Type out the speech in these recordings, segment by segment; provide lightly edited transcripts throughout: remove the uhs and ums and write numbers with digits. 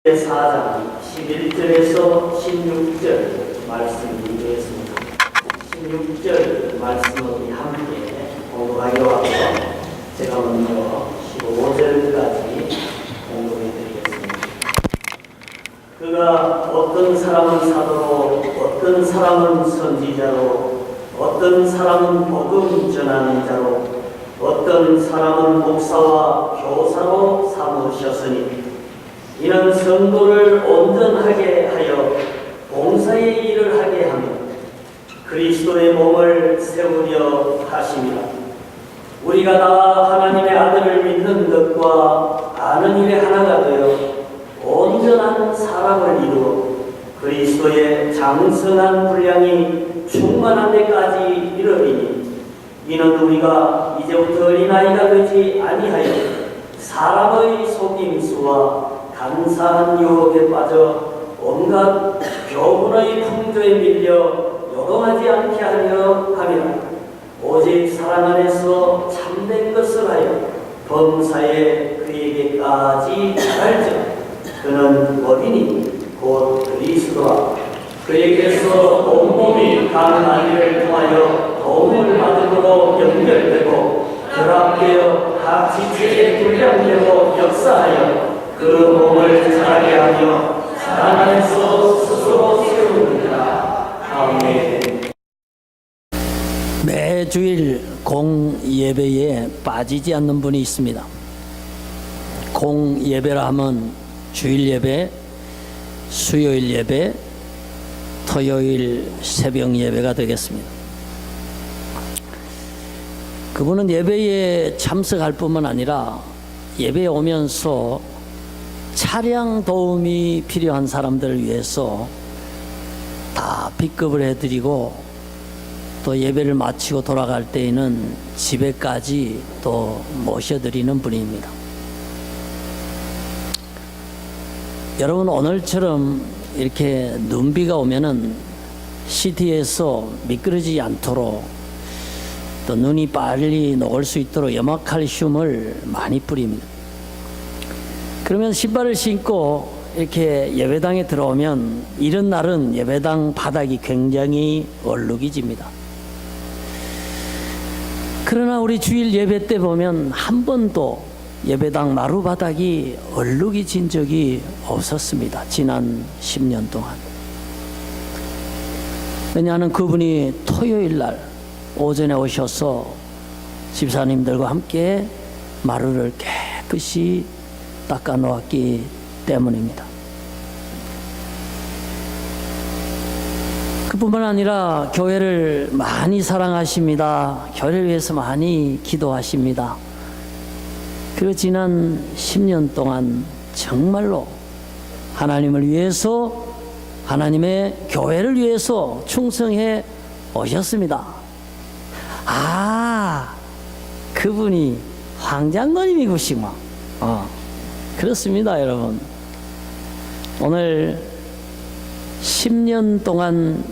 4장 11절에서 16절 말씀이 되겠습니다. 16절 말씀을 함께 공독하기로 하고 제가 먼저 15절까지 공독해 드리겠습니다. 그가 어떤 사람은 사도로, 어떤 사람은 선지자로, 어떤 사람은 복음 전하는 자로, 어떤 사람은 목사와 교사로 삼으셨으니 이는 성도를 온전하게 하여 봉사의 일을 하게 하며 그리스도의 몸을 세우려 하심이라. 우리가 다 하나님의 아들을 믿는 것과 아는 일에 하나가 되어 온전한 사람을 이루어 그리스도의 장성한 분량이 충만한 데까지 이르리니 이는 우리가 이제부터 어린아이가 되지 아니하여 사람의 속임수와 간사한 유혹에 빠져 온갖 교훈의 풍조에 밀려 요동하지 않게 하려 함이라. 오직 사랑 안에서 참된 것을 하여 범사에 그에게까지 자랄지어다. 그는 어린이 곧 그리스도와 그에게서 온몸이 가능한 일을 통하여 도움을 받음으로 연결되고 결합되어 각 지체에 분량되고 역사하여 그 몸을 자라게 하며 사랑 안에서 스스로 세우느니라. 아멘. 매주일 공예배에 빠지지 않는 분이 있습니다. 공예배라 하면 주일 예배, 수요일 예배, 토요일 새벽 예배가 되겠습니다. 그분은 예배에 참석할 뿐만 아니라 예배에 오면서 차량 도움이 필요한 사람들을 위해서 다 픽업을 해드리고 또 예배를 마치고 돌아갈 때에는 집에까지 또 모셔드리는 분입니다. 여러분, 오늘처럼 이렇게 눈비가 오면은 시티에서 미끄러지지 않도록 또 눈이 빨리 녹을 수 있도록 염화칼슘을 많이 뿌립니다. 그러면 신발을 신고 이렇게 예배당에 들어오면 이런 날은 예배당 바닥이 굉장히 얼룩이집니다. 그러나 우리 주일 예배 때 보면 한 번도 예배당 마루 바닥이 얼룩이 진 적이 없었습니다. 지난 10년 동안. 왜냐하면 그분이 토요일 날 오전에 오셔서 집사님들과 함께 마루를 깨끗이 닦아 놓았기 때문입니다. 그뿐만 아니라 교회를 많이 사랑하십니다. 교회를 위해서 많이 기도하십니다. 그리고 지난 10년 동안 정말로 하나님을 위해서, 하나님의 교회를 위해서 충성해 오셨습니다. 아, 그분이 황장로님이구시구나. 그렇습니다, 여러분. 오늘 10년 동안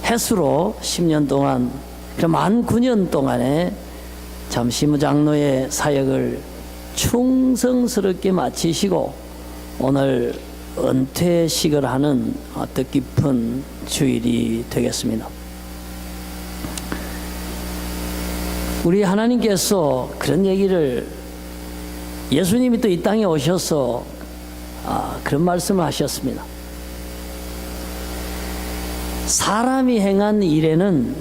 해수로 10년 동안, 만 9년 동안에 잠시무 장로의 사역을 충성스럽게 마치시고 오늘 은퇴식을 하는 뜻깊은 주일이 되겠습니다. 우리 하나님께서 그런 얘기를, 예수님이 또 이 땅에 오셔서 그런 말씀을 하셨습니다. 사람이 행한 일에는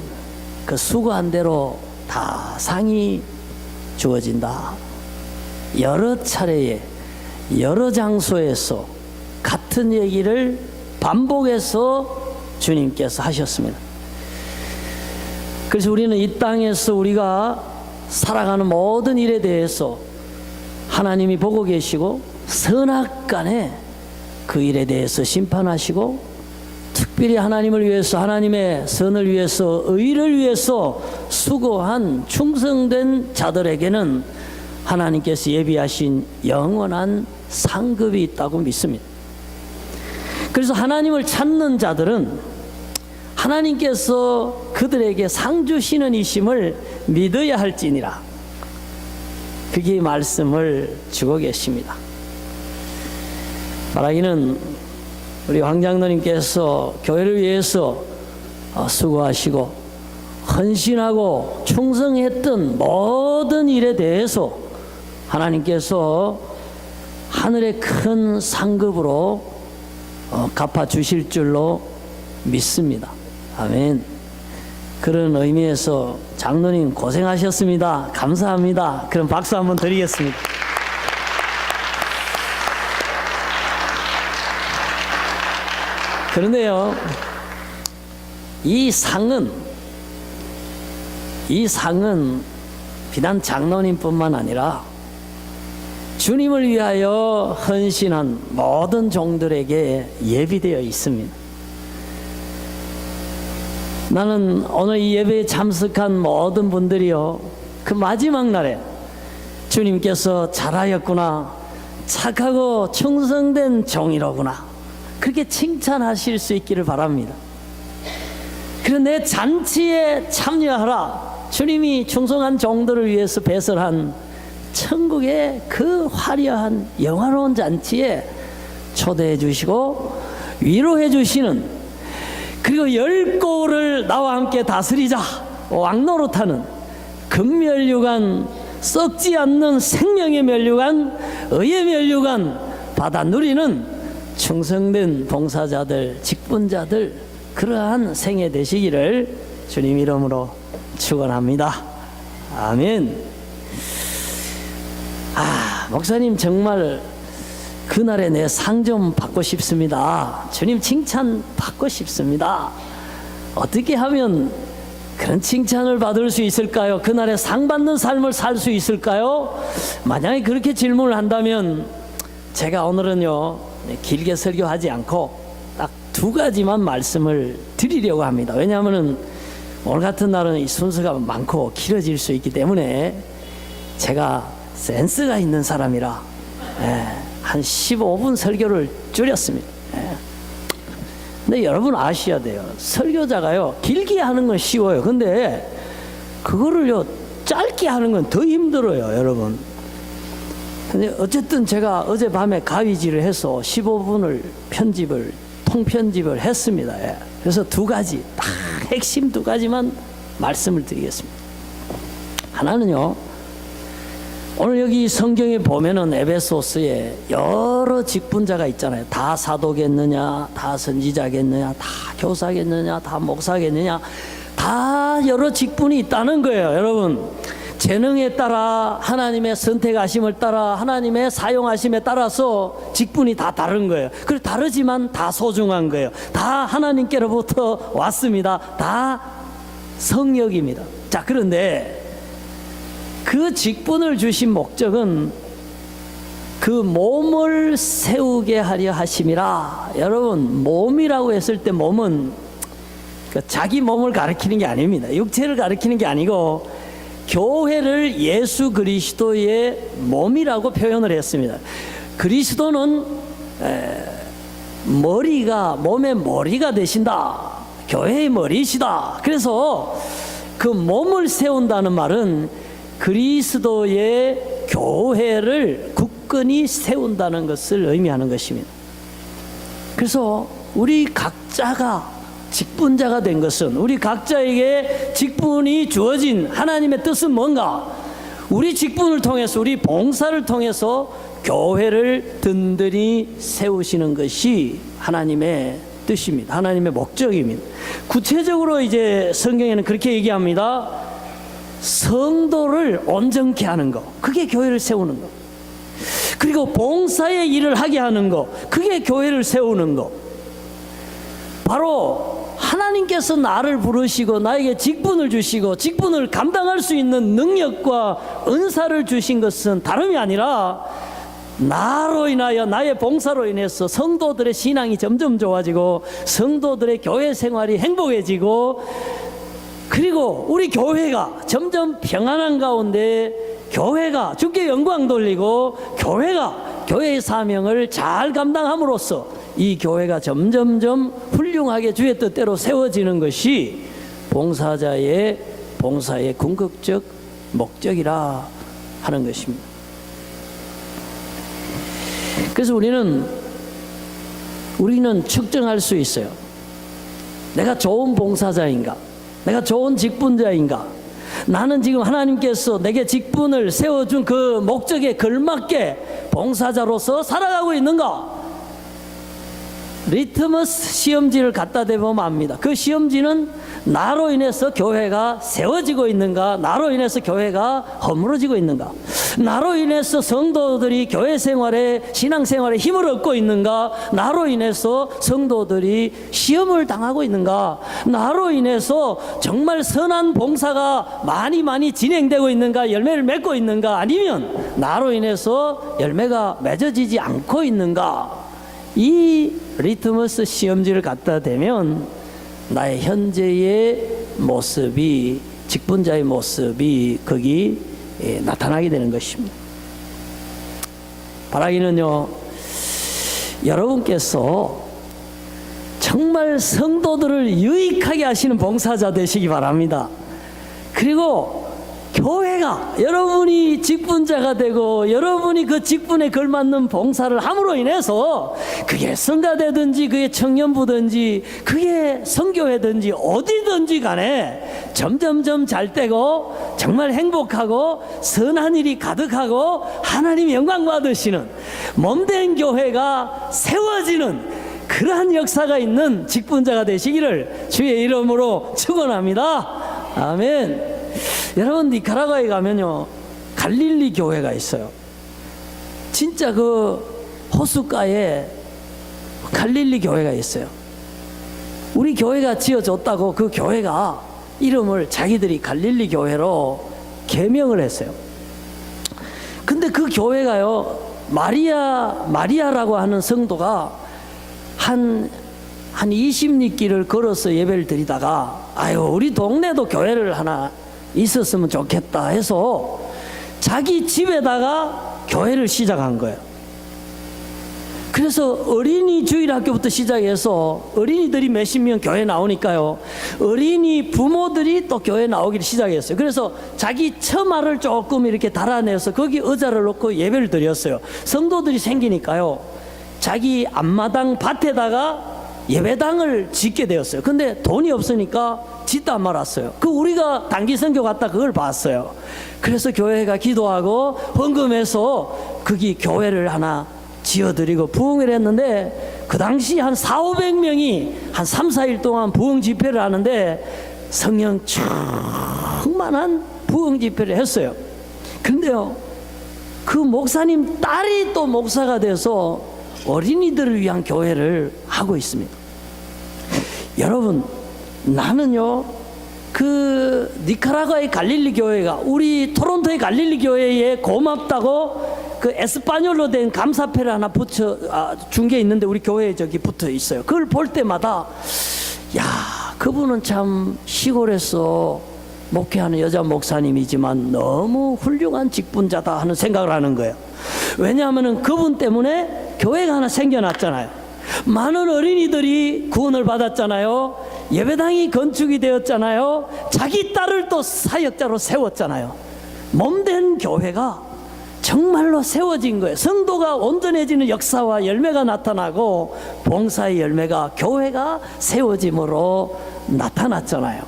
그 수고한 대로 다 상이 주어진다. 여러 차례에 여러 장소에서 같은 얘기를 반복해서 주님께서 하셨습니다. 그래서 우리는 이 땅에서 우리가 살아가는 모든 일에 대해서 하나님이 보고 계시고 선악간에 그 일에 대해서 심판하시고, 특별히 하나님을 위해서, 하나님의 선을 위해서, 의를 위해서 수고한 충성된 자들에게는 하나님께서 예비하신 영원한 상급이 있다고 믿습니다. 그래서 하나님을 찾는 자들은 하나님께서 그들에게 상 주시는 이심을 믿어야 할지니라. 그게 말씀을 주고 계십니다. 바라기는 우리 황장로님께서 교회를 위해서 수고하시고 헌신하고 충성했던 모든 일에 대해서 하나님께서 하늘의 큰 상급으로 갚아주실 줄로 믿습니다. 아멘. 그런 의미에서 장로님 고생하셨습니다. 감사합니다. 그럼 박수 한번 드리겠습니다. 그런데요, 이 상은 비단 장로님뿐만 아니라 주님을 위하여 헌신한 모든 종들에게 예비되어 있습니다. 나는 오늘 이 예배에 참석한 모든 분들이요, 그 마지막 날에 주님께서 잘하였구나, 착하고 충성된 종이로구나, 그렇게 칭찬하실 수 있기를 바랍니다. 그리고 내 잔치에 참여하라, 주님이 충성한 종들을 위해서 배설한 천국의 그 화려한 영화로운 잔치에 초대해 주시고 위로해 주시는, 그리고 10고을을 나와 함께 다스리자 왕노릇하는 금면류관, 썩지 않는 생명의 면류관, 의의 면류관 받아 누리는 충성된 봉사자들, 직분자들, 그러한 생애 되시기를 주님 이름으로 축원합니다. 아멘. 목사님 정말 그날에 내 상 좀 받고 싶습니다. 주님 칭찬 받고 싶습니다. 어떻게 하면 그런 칭찬을 받을 수 있을까요? 그날에 상 받는 삶을 살 수 있을까요? 만약에 그렇게 질문을 한다면 제가 오늘은요, 길게 설교하지 않고 딱 2가지만 말씀을 드리려고 합니다. 왜냐하면 오늘 같은 날은 이 순서가 많고 길어질 수 있기 때문에 제가 센스가 있는 사람이라 한 15분 설교를 줄였습니다. 근데 여러분 아셔야 돼요. 설교자가요, 길게 하는 건 쉬워요. 근데 그거를요, 짧게 하는 건 더 힘들어요, 여러분. 근데 어쨌든 제가 어젯밤에 가위질을 해서 15분을 통편집을 했습니다. 그래서 2가지, 딱 핵심 2가지만 말씀을 드리겠습니다. 하나는요, 오늘 여기 성경에 보면은 에베소서에 여러 직분자가 있잖아요. 다 사도겠느냐, 다 선지자겠느냐, 다 교사겠느냐, 다 목사겠느냐, 다 여러 직분이 있다는 거예요. 여러분, 재능에 따라, 하나님의 선택하심을 따라, 하나님의 사용하심에 따라서 직분이 다 다른 거예요. 그리고 다르지만 다 소중한 거예요. 다 하나님께로부터 왔습니다. 다 성역입니다. 자, 그런데 그 직분을 주신 목적은 그 몸을 세우게 하려 하심이라. 여러분, 몸이라고 했을 때 몸은 자기 몸을 가리키는 게 아닙니다. 육체를 가리키는 게 아니고 교회를 예수 그리스도의 몸이라고 표현을 했습니다. 그리스도는 몸의 머리가 되신다. 교회의 머리시다. 그래서 그 몸을 세운다는 말은 그리스도의 교회를 굳건히 세운다는 것을 의미하는 것입니다. 그래서 우리 각자가 직분자가 된 것은, 우리 각자에게 직분이 주어진 하나님의 뜻은 뭔가? 우리 직분을 통해서, 우리 봉사를 통해서 교회를 든든히 세우시는 것이 하나님의 뜻입니다. 하나님의 목적입니다. 구체적으로 이제 성경에는 그렇게 얘기합니다. 성도를 온전케 하는 것, 그게 교회를 세우는 것. 그리고 봉사의 일을 하게 하는 것, 그게 교회를 세우는 것. 바로 하나님께서 나를 부르시고 나에게 직분을 주시고 직분을 감당할 수 있는 능력과 은사를 주신 것은 다름이 아니라 나로 인하여, 나의 봉사로 인해서 성도들의 신앙이 점점 좋아지고 성도들의 교회 생활이 행복해지고, 그리고 우리 교회가 점점 평안한 가운데 교회가 주께 영광 돌리고 교회가 교회의 사명을 잘 감당함으로써 이 교회가 점점점 훌륭하게 주의 뜻대로 세워지는 것이 봉사자의 봉사의 궁극적 목적이라 하는 것입니다. 그래서 우리는 우리는 측정할 수 있어요. 내가 좋은 봉사자인가? 내가 좋은 직분자인가? 나는 지금 하나님께서 내게 직분을 세워준 그 목적에 걸맞게 봉사자로서 살아가고 있는가? 리트머스 시험지를 갖다 대보면 압니다. 그 시험지는 나로 인해서 교회가 세워지고 있는가? 나로 인해서 교회가 허물어지고 있는가? 나로 인해서 성도들이 교회 생활에, 신앙 생활에 힘을 얻고 있는가? 나로 인해서 성도들이 시험을 당하고 있는가? 나로 인해서 정말 선한 봉사가 많이 진행되고 있는가? 열매를 맺고 있는가? 아니면 나로 인해서 열매가 맺어지지 않고 있는가? 이 리트머스 시험지를 갖다 대면 나의 현재의 모습이, 직분자의 모습이 거기 나타나게 되는 것입니다. 바라기는요, 여러분께서 정말 성도들을 유익하게 하시는 봉사자 되시기 바랍니다. 그리고 교회가, 여러분이 직분자가 되고 여러분이 그 직분에 걸맞는 봉사를 함으로 인해서 그게 성가되든지 그게 청년부든지 그게 선교회든지 어디든지 간에 점점점 잘 되고 정말 행복하고 선한 일이 가득하고 하나님 영광 받으시는 몸된 교회가 세워지는 그러한 역사가 있는 직분자가 되시기를 주의 이름으로 축원합니다. 아멘. 여러분, 니카라과에 가면요, 갈릴리 교회가 있어요. 진짜 그 호숫가에 갈릴리 교회가 있어요. 우리 교회가 지어졌다고 그 교회가 이름을 자기들이 갈릴리 교회로 개명을 했어요. 근데 그 교회가요, 마리아라고 하는 성도가 한 20리길을 걸어서 예배를 드리다가, 아유, 우리 동네도 교회를 하나 있었으면 좋겠다 해서 자기 집에다가 교회를 시작한 거예요. 그래서 어린이 주일학교부터 시작해서 어린이들이 몇십 명 교회 나오니까요, 어린이 부모들이 또 교회 나오기를 시작했어요. 그래서 자기 처마를 조금 이렇게 달아내서 거기 의자를 놓고 예배를 드렸어요. 성도들이 생기니까요, 자기 앞마당 밭에다가 예배당을 짓게 되었어요. 근데 돈이 없으니까 짓다 말았어요. 우리가 단기 선교 갔다 그걸 봤어요. 그래서 교회가 기도하고 헌금해서 거기 교회를 하나 지어드리고 부흥을 했는데, 그 당시 한 400~500명이 한 3~4일 동안 부흥 집회를 하는데 성령 충만한 부흥 집회를 했어요. 그런데요, 그 목사님 딸이 또 목사가 돼서 어린이들을 위한 교회를 하고 있습니다. 여러분, 나는요, 그 니카라과의 갈릴리 교회가 우리 토론토의 갈릴리 교회에 고맙다고 그 에스파뇰로 된 감사패를 하나 준 게 있는데 우리 교회에 저기 붙어 있어요. 그걸 볼 때마다, 야, 그분은 참 시골에서 목회하는 여자 목사님이지만 너무 훌륭한 직분자다 하는 생각을 하는 거예요. 왜냐하면 그분 때문에 교회가 하나 생겨났잖아요. 많은 어린이들이 구원을 받았잖아요. 예배당이 건축이 되었잖아요. 자기 딸을 또 사역자로 세웠잖아요. 몸된 교회가 정말로 세워진 거예요. 성도가 온전해지는 역사와 열매가 나타나고 봉사의 열매가 교회가 세워짐으로 나타났잖아요.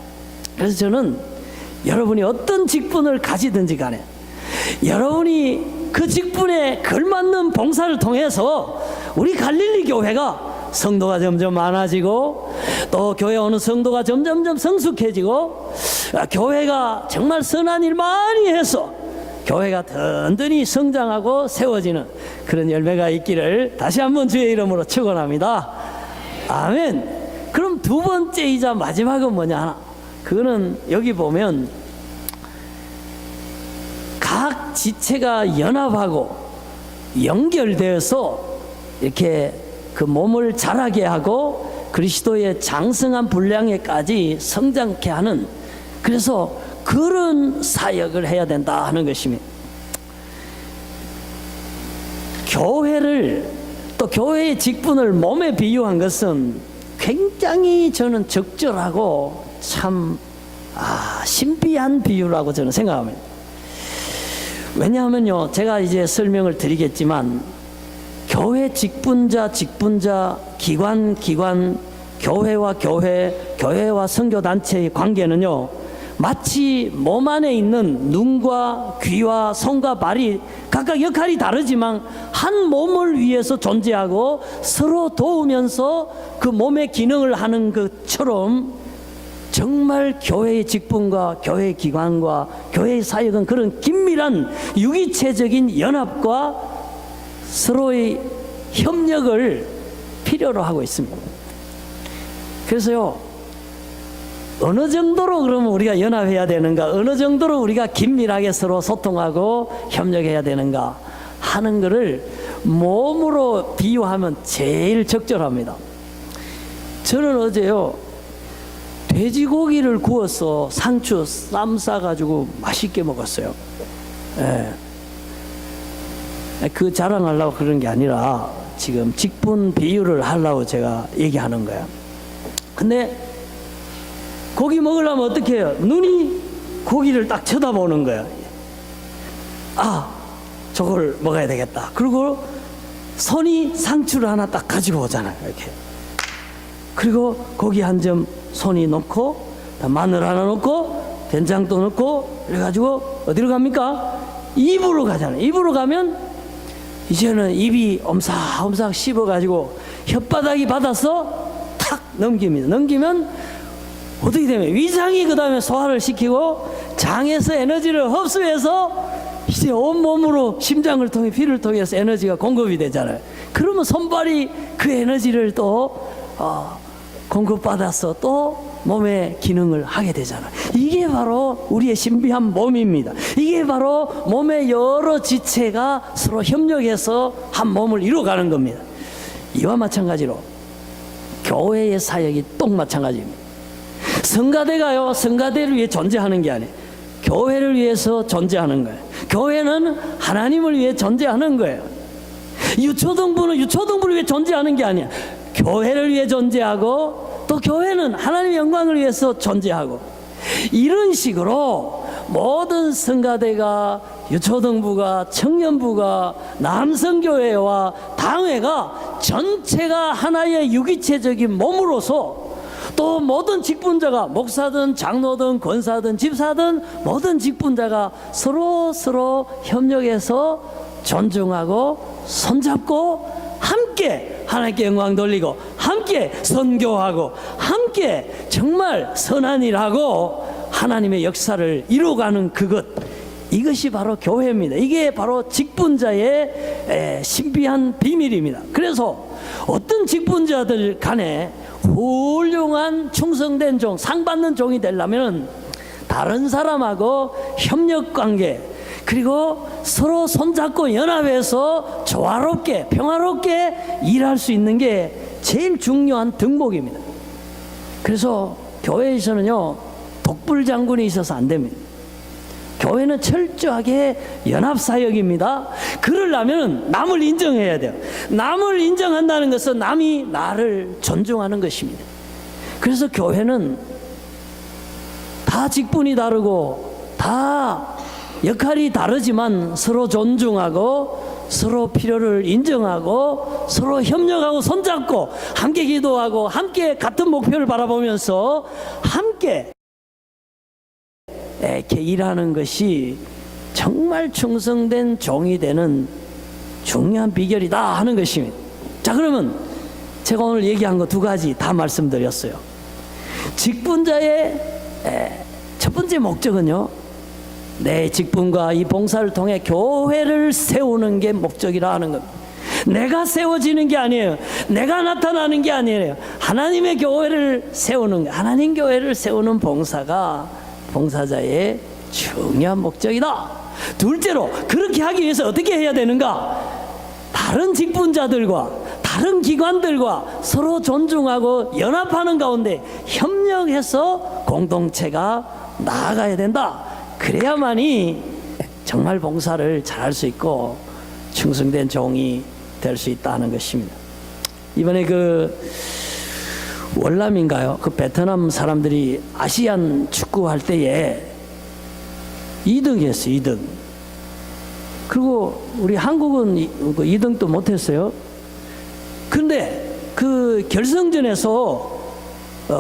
그래서 저는 여러분이 어떤 직분을 가지든지 간에 여러분이 그 직분에 걸맞는 봉사를 통해서 우리 갈릴리 교회가 성도가 점점 많아지고 또 교회 오는 성도가 점점점 성숙해지고 교회가 정말 선한 일 많이 해서 교회가 든든히 성장하고 세워지는 그런 열매가 있기를 다시 한번 주의 이름으로 축원합니다. 아멘. 그럼 두 번째이자 마지막은 뭐냐? 그거는 여기 보면 각 지체가 연합하고 연결되어서 이렇게 그 몸을 자라게 하고 그리스도의 장성한 분량에까지 성장케 하는, 그래서 그런 사역을 해야 된다 하는 것입니다. 교회를, 또 교회의 직분을 몸에 비유한 것은 굉장히 저는 적절하고 참 신비한 비유라고 저는 생각합니다. 왜냐하면요, 제가 이제 설명을 드리겠지만 교회 직분자, 기관, 교회와 교회와 선교단체의 관계는요, 마치 몸 안에 있는 눈과 귀와 손과 발이 각각 역할이 다르지만 한 몸을 위해서 존재하고 서로 도우면서 그 몸의 기능을 하는 것처럼 정말 교회의 직분과 교회의 기관과 교회의 사역은 그런 긴밀한 유기체적인 연합과 서로의 협력을 필요로 하고 있습니다. 그래서요, 어느 정도로 그러면 우리가 연합해야 되는가, 어느 정도로 우리가 긴밀하게 서로 소통하고 협력해야 되는가 하는 것을 몸으로 비유하면 제일 적절합니다. 저는 어제요, 돼지고기를 구워서 상추 쌈 싸가지고 맛있게 먹었어요. 예. 그 자랑하려고 그런 게 아니라 지금 직분 비유를 하려고 제가 얘기하는 거야. 근데 고기 먹으려면 어떻게 해요? 눈이 고기를 딱 쳐다보는 거야. 아, 저걸 먹어야 되겠다. 그리고 손이 상추를 하나 딱 가지고 오잖아요. 이렇게. 그리고 고기 한 점 손이 넣고, 마늘 하나 넣고, 된장도 넣고, 그래가지고 어디로 갑니까? 입으로 가잖아요. 입으로 가면 이제는 입이 엄삭엄삭 씹어가지고 혓바닥이 받아서 탁 넘깁니다. 넘기면 어떻게 되면 위장이 그 다음에 소화를 시키고 장에서 에너지를 흡수해서 이제 온몸으로 심장을 통해 피를 통해서 에너지가 공급이 되잖아요. 그러면 손발이 그 에너지를 또 공급받아서 또 몸의 기능을 하게 되잖아요. 이게 바로 우리의 신비한 몸입니다. 이게 바로 몸의 여러 지체가 서로 협력해서 한 몸을 이루어가는 겁니다. 이와 마찬가지로 교회의 사역이 똑 마찬가지입니다. 성가대가요, 성가대를 위해 존재하는 게 아니에요. 교회를 위해서 존재하는 거예요. 교회는 하나님을 위해 존재하는 거예요. 유초등부는 유초등부를 위해 존재하는 게 아니야. 교회를 위해 존재하고 또 교회는 하나님의 영광을 위해서 존재하고, 이런 식으로 모든 성가대가, 유초등부가, 청년부가, 남성교회와 당회가 전체가 하나의 유기체적인 몸으로서, 또 모든 직분자가 목사든 장로든 권사든 집사든 모든 직분자가 서로 협력해서 존중하고 손잡고 함께 하나님께 영광 돌리고 함께 선교하고 함께 정말 선한 일하고 하나님의 역사를 이루어가는 그것, 이것이 바로 교회입니다. 이게 바로 직분자의 신비한 비밀입니다. 그래서 어떤 직분자들 간에 훌륭한 충성된 종, 상 받는 종이 되려면 다른 사람하고 협력관계, 그리고 서로 손잡고 연합해서 조화롭게 평화롭게 일할 수 있는 게 제일 중요한 덕목입니다. 그래서 교회에서는요, 독불장군이 있어서 안 됩니다. 교회는 철저하게 연합사역입니다. 그러려면 남을 인정해야 돼요. 남을 인정한다는 것은 남이 나를 존중하는 것입니다. 그래서 교회는 다 직분이 다르고 다 역할이 다르지만 서로 존중하고 서로 필요를 인정하고 서로 협력하고 손잡고 함께 기도하고 함께 같은 목표를 바라보면서 함께 이렇게 일하는 것이 정말 충성된 종이 되는 중요한 비결이다 하는 것입니다. 자, 그러면 제가 오늘 얘기한 거 두 가지 다 말씀드렸어요. 직분자의 첫 번째 목적은요, 내 직분과 이 봉사를 통해 교회를 세우는 게 목적이라 하는 겁니다. 내가 세워지는 게 아니에요. 내가 나타나는 게 아니에요. 하나님의 교회를 세우는 거, 하나님 교회를 세우는 봉사가 봉사자의 중요한 목적이다. 둘째로, 그렇게 하기 위해서 어떻게 해야 되는가? 다른 직분자들과 다른 기관들과 서로 존중하고 연합하는 가운데 협력해서 공동체가 나아가야 된다. 그래야만이 정말 봉사를 잘할 수 있고 충성된 종이 될 수 있다는 것입니다. 이번에 월남인가요? 그 베트남 사람들이 아시안 축구 할 때에 2등 했어요. 2등. 그리고 우리 한국은 2등도 못했어요. 그 결승전에서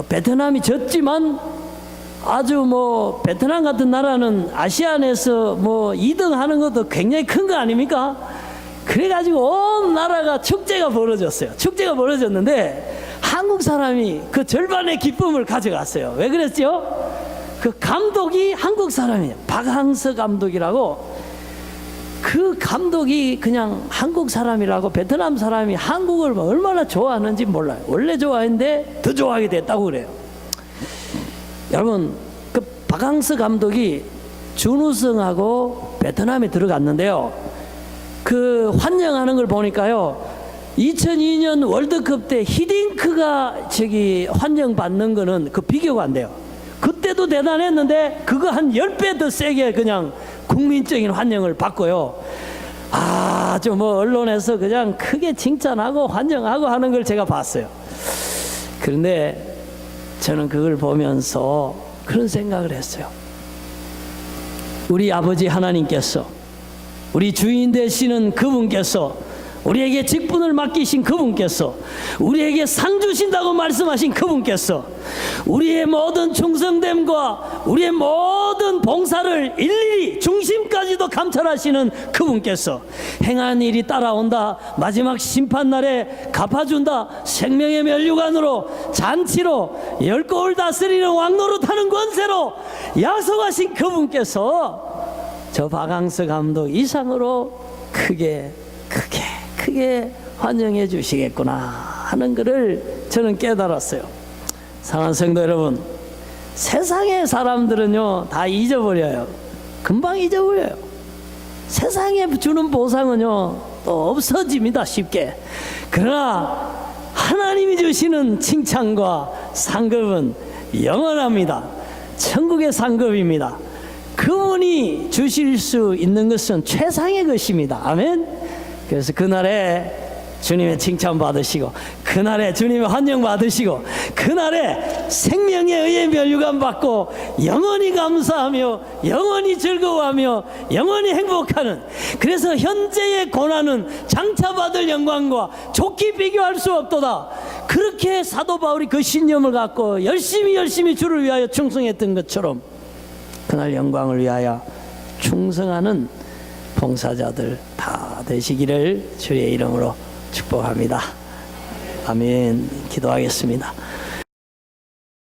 베트남이 졌지만 아주 뭐 베트남 같은 나라는 아시안에서 뭐 2등 하는 것도 굉장히 큰 거 아닙니까? 그래가지고 온 나라가 축제가 벌어졌어요. 축제가 벌어졌는데 한국 사람이 그 절반의 기쁨을 가져갔어요. 왜 그랬죠? 그 감독이 한국 사람이에요. 박항서 감독이라고. 그 감독이 그냥 한국 사람이라고 베트남 사람이 한국을 얼마나 좋아하는지 몰라요. 원래 좋아했는데 더 좋아하게 됐다고 그래요. 여러분, 그 박항서 감독이 준우승하고 베트남에 들어갔는데요. 그 환영하는 걸 보니까요. 2002년 월드컵 때 히딩크가 환영받는 거는 그 비교가 안 돼요. 그때도 대단했는데 그거 한 10배 더 세게 그냥 국민적인 환영을 받고요. 아주 뭐 언론에서 그냥 크게 칭찬하고 환영하고 하는 걸 제가 봤어요. 그런데 저는 그걸 보면서 그런 생각을 했어요. 우리 아버지 하나님께서, 우리 주인 되시는 그분께서, 우리에게 직분을 맡기신 그분께서, 우리에게 상 주신다고 말씀하신 그분께서, 우리의 모든 충성됨과 우리의 모든 봉사를 일일이 중심까지도 감찰하시는 그분께서 행한 일이 따라온다, 마지막 심판날에 갚아준다, 생명의 면류관으로 잔치로 열골 다스리는 왕노릇하는 권세로 약속하신 그분께서 저 박항서 감독 이상으로 크게 환영해 주시겠구나 하는 것을 저는 깨달았어요. 사랑하는 성도 여러분, 세상의 사람들은요 다 잊어버려요. 금방 잊어버려요. 세상에 주는 보상은요 또 없어집니다, 쉽게. 그러나 하나님이 주시는 칭찬과 상급은 영원합니다. 천국의 상급입니다. 그분이 주실 수 있는 것은 최상의 것입니다. 아멘. 그래서 그날에 주님의 칭찬 받으시고, 그날에 주님의 환영 받으시고, 그날에 생명에 의해 면류관 받고 영원히 감사하며 영원히 즐거워하며 영원히 행복하는, 그래서 현재의 고난은 장차 받을 영광과 좋게 비교할 수 없도다. 그렇게 사도 바울이 그 신념을 갖고 열심히 주를 위하여 충성했던 것처럼 그날 영광을 위하여 충성하는 봉사자들 다 되시기를 주의 이름으로 축복합니다. 아멘. 기도하겠습니다.